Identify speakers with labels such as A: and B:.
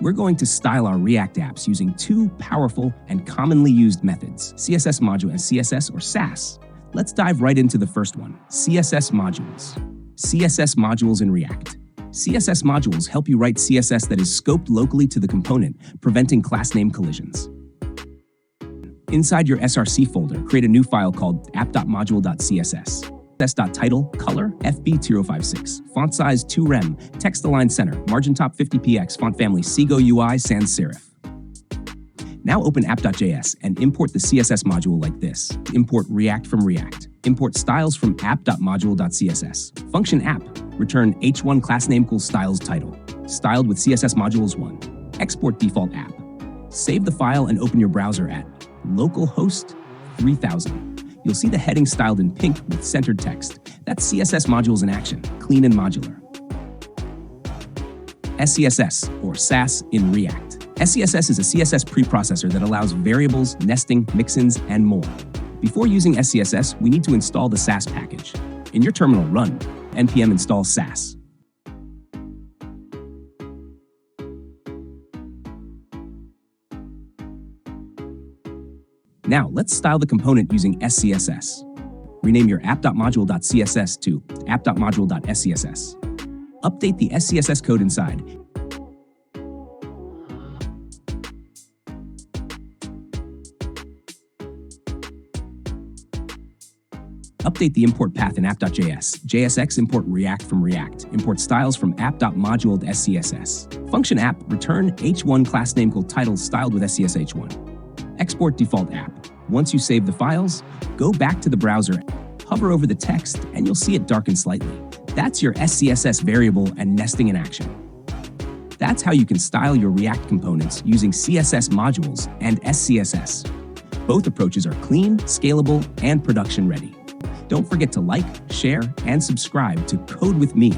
A: We're going to style our React apps using two powerful and commonly used methods, CSS Module and SCSS, or sass. Let's dive right into the first one, CSS Modules. CSS Modules in React. CSS Modules help you write CSS that is scoped locally to the component, preventing class name collisions. Inside your SRC folder, create a new file called app.module.css. CSS.title, color, FB056, font size 2rem, text align center, margin top 50px, font family Seago UI sans serif. Now open app.js and import the CSS module like this. Import React from React. Import styles from app.module.css. Function app, return h1 class name equals styles title, styled with CSS modules 1. Export default app. Save the file and open your browser at localhost 3000. You'll see the heading styled in pink with centered text. That's CSS modules in action, clean and modular. SCSS, or sass in React. SCSS is a CSS preprocessor that allows variables, nesting, mixins, and more. Before using SCSS, we need to install the sass package. In your terminal, run npm install sass. Now, let's style the component using SCSS. Rename your app.module.css to app.module.scss. Update the SCSS code inside. Update the import path in app.js. JSX import React from React. Import styles from app.module.scss. Function app, return h1 class name called title styled with SCSH1. Export default app. Once you save the files, go back to the browser, hover over the text, and you'll see it darken slightly. That's your SCSS variable and nesting in action. That's how you can style your React components using CSS modules and SCSS. Both approaches are clean, scalable, and production ready. Don't forget to like, share, and subscribe to Code with Me.